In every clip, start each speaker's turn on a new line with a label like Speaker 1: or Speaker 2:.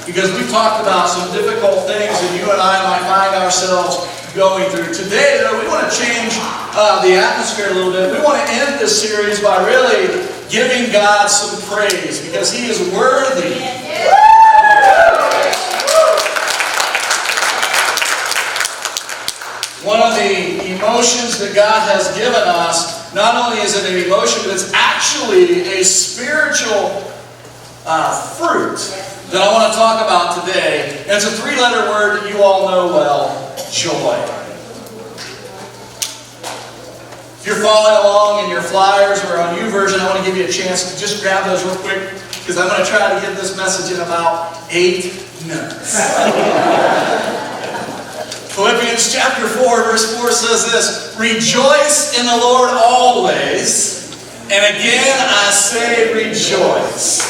Speaker 1: because we've talked about some difficult things that you and I might find ourselves going through. Today, though, we want to change the atmosphere a little bit. We want to end this series by really giving God some praise because He is worthy. One of the emotions that God has given us, not only is it an emotion, but it's actually a spiritual fruit that I want to talk about today. And it's a three-letter word that you all know well, joy. If you're following along in your flyers or on YouVersion, I want to give you a chance to just grab those real quick because I'm going to try to get this message in about 8 minutes. Philippians chapter 4, verse 4 says this, "Rejoice in the Lord always, and again I say rejoice."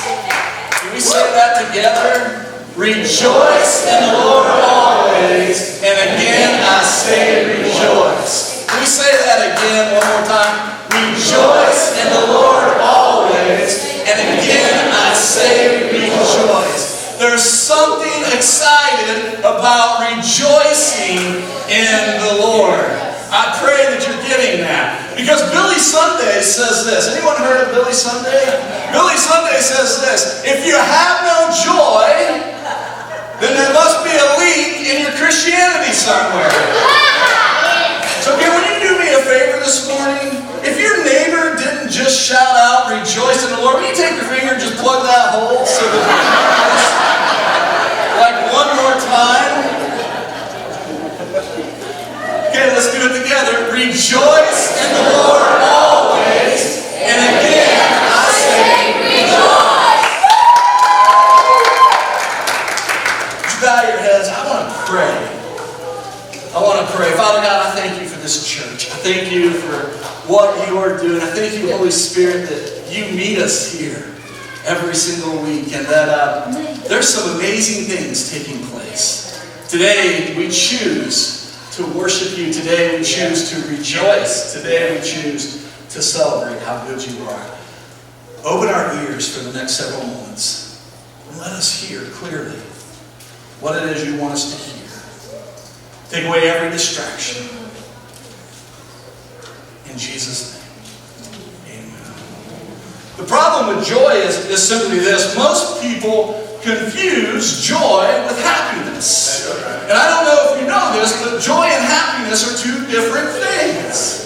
Speaker 1: Can we say that together? Rejoice in the Lord always, and again I say rejoice. Can we say that again one more time? Rejoice in the Lord always, and again I say rejoice. There's something excited about rejoicing in the Lord. I pray that you're getting that. Because Billy Sunday says this. Anyone heard of Billy Sunday? Billy Sunday says this. If you have no joy, then there must be a leak in your Christianity somewhere. So can you do me a favor this morning? If your neighbor didn't just shout out, "Rejoice in the Lord," will you take your finger and just plug that hole so that like one more time? Okay, let's do it together. Rejoice in the Lord always, and again I say rejoice. Would you bow your heads? I want to pray. Father God, I thank you for this church. I thank you for what you are doing. I thank you, Holy Spirit, that you meet us here every single week, and that there's some amazing things taking place. Today we choose to worship you. Today we choose to rejoice. Today we choose to celebrate how good you are. Open our ears for the next several moments and let us hear clearly what it is you want us to hear. Take away every distraction. In Jesus' name. Amen. The problem with joy is simply this. Most people confuse joy with happiness. And I don't know if you know this, but joy and happiness are two different things.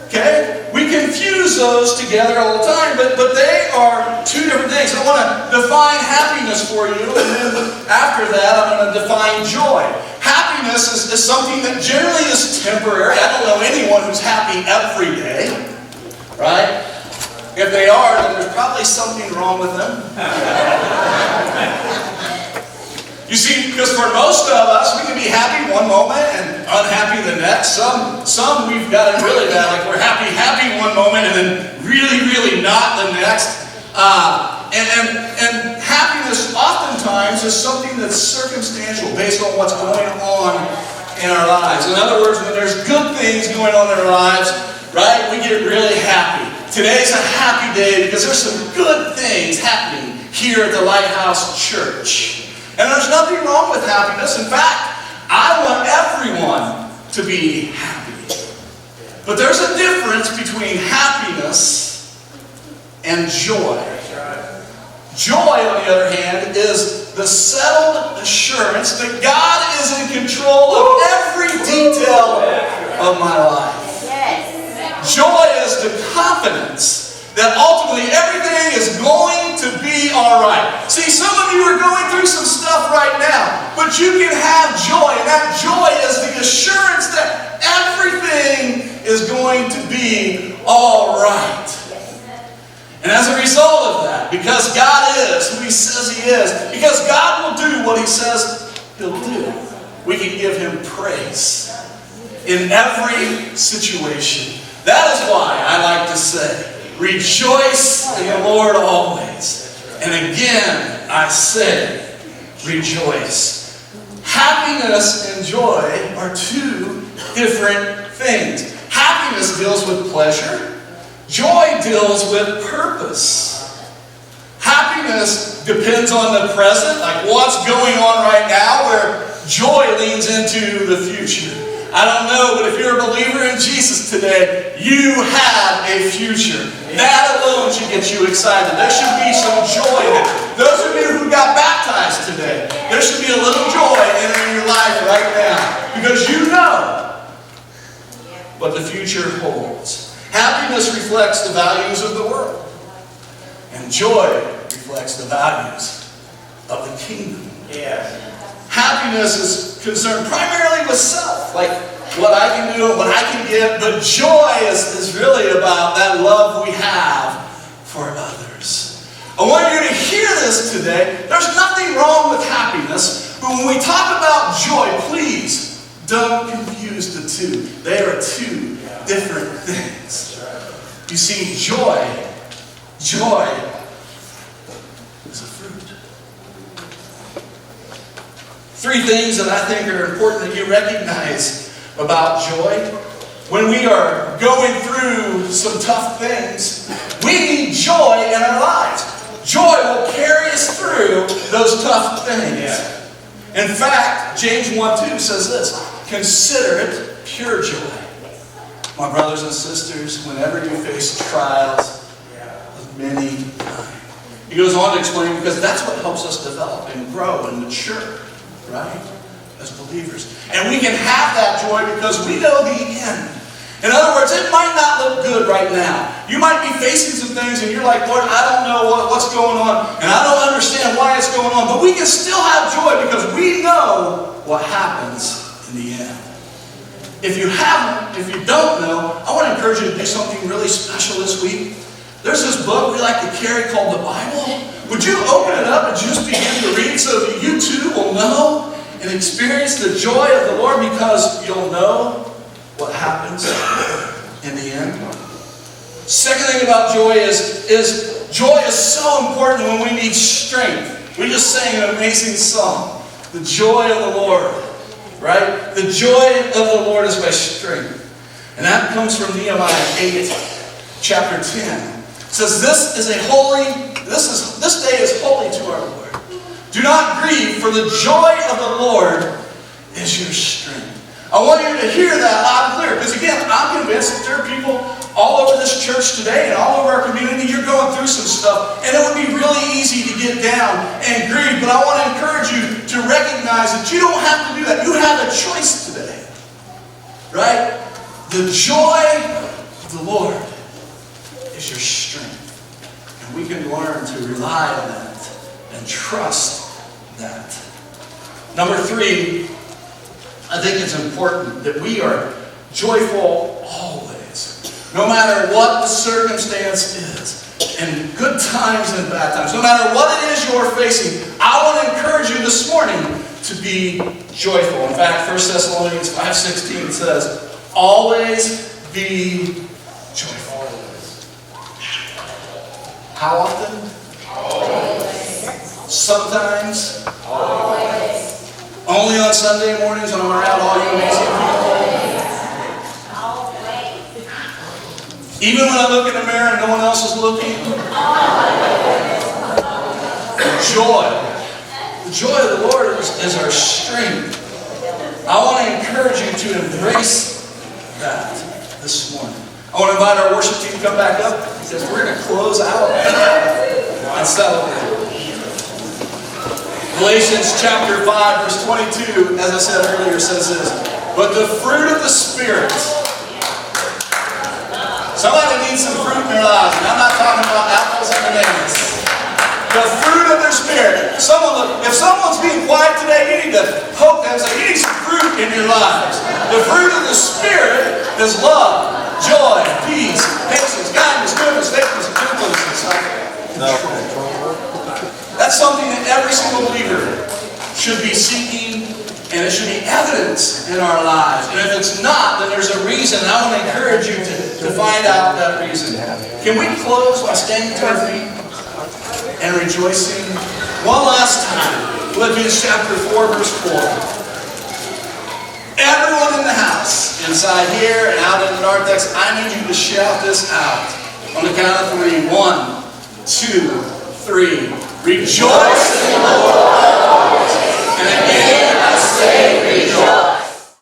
Speaker 1: Okay? We confuse those together all the time, but they are two different things. I want to define happiness for you, and then after that I'm going to define joy. Happiness is something that generally is temporary. I don't know anyone who's happy every day, right? If they are, then there's probably something wrong with them. You see, because for most of us, we can be happy one moment and unhappy the next. Some we've got it really bad, like we're happy one moment and then really not the next. And happiness oftentimes is something that's circumstantial based on what's going on in our lives. In other words, when there's good things going on in our lives, right, we get really happy. Today's a happy day because there's some good things happening here at the Lighthouse Church. And there's nothing wrong with happiness. In fact, I want everyone to be happy. But there's a difference between happiness and joy. Joy, on the other hand, is the settled assurance that God is in control of every detail of my life. Joy is the confidence that ultimately everything is going to be alright. See, some of you are going through some stuff right now, but you can have joy, and that joy is the assurance that everything is going to be alright. And as a result of that, because God is who He says He is, because God will do what He says He'll do, we can give Him praise in every situation. That is why I like to say, rejoice in the Lord always. And again, I say, rejoice. Happiness and joy are two different things. Happiness deals with pleasure. Joy deals with purpose. happiness depends on the present, like what's going on right now, where joy leans into the future. I don't know, but if you're a believer in Jesus today, you have a future. That alone should get you excited. There should be some joy there. Those of you who got baptized today, there should be a little joy in your life right now, because you know what the future holds. Happiness reflects the values of the world, and joy reflects the values of the kingdom. Happiness is concerned primarily with self, like what I can do and what I can give, but joy is really about that love we have for others. I want you to hear this today. There's nothing wrong with happiness, but when we talk about joy, please don't confuse the two. They are two different things. You see, joy is a fruit. Three things that I think are important that you recognize about joy. When we are going through some tough things, we need joy in our lives. Joy will carry us through those tough things. In fact, James 1:2 says this, consider it pure joy, my brothers and sisters, whenever you face trials of many kinds. He goes on to explain, because that's what helps us develop and grow and mature, right, as believers. And we can have that joy because we know the end. In other words, it might not look good right now. You might be facing some things and you're like, Lord, I don't know what's going on, and I don't understand why it's going on, but we can still have joy because we know what happens in the end. If you don't know, I want to encourage you to do something really special this week. There's this book we like to carry called the Bible. Would you open it up and just begin to read so that you too will know and experience the joy of the Lord, because you'll know what happens in the end? Second thing about joy is joy is so important when we need strength. We just sang an amazing song, the joy of the Lord, right? The joy of the Lord is my strength. And that comes from Nehemiah 8, chapter 10. It says, this day is holy to our Lord. Do not grieve, for the joy of the Lord is your strength. I want you to hear that loud and clear, because again, I'm convinced that there are people all over this church today and all over our community. You're going through some stuff, and it would be really easy to get down and grieve, but I want to encourage you to recognize that you don't have to do that. You have a choice today, right? The joy of the Lord is your strength. And we can learn to rely on that and trust that. Number three, I think it's important that we are joyful always. No matter what the circumstance is, in good times and bad times, no matter what it is you're facing, I want to encourage you this morning to be joyful. In fact, 1 Thessalonians 5:16 says, always be joyful. How often? Always. Sometimes? Always. Only on Sunday mornings when I'm around all you amazing people? Always. Even when I look in the mirror and no one else is looking? Joy. The joy of the Lord is our strength. I want to encourage you to embrace that this morning. I want to invite our worship team to come back up, because we're going to close out and celebrate. Galatians chapter 5, verse 22, as I said earlier, says this, but the fruit of the Spirit. Somebody needs some fruit in their lives, and I'm not talking about apples and bananas. The fruit of their Spirit. If someone's being quiet today, you need to poke them and say, you need some fruit in your lives. The fruit of the Spirit is love, joy, peace, patience, kindness, goodness, faithfulness, and gentleness. That's something that every single believer should be seeking, and it should be evidence in our lives. And if it's not, then there's a reason. I want to encourage you to find out that reason. Can we close by standing to our feet and rejoicing? One last time. Philippians chapter 4, verse 4. Everyone in the house, inside here and out in the narthex, I need you to shout this out on the count of 3. 1, 2, three. Rejoice in the Lord.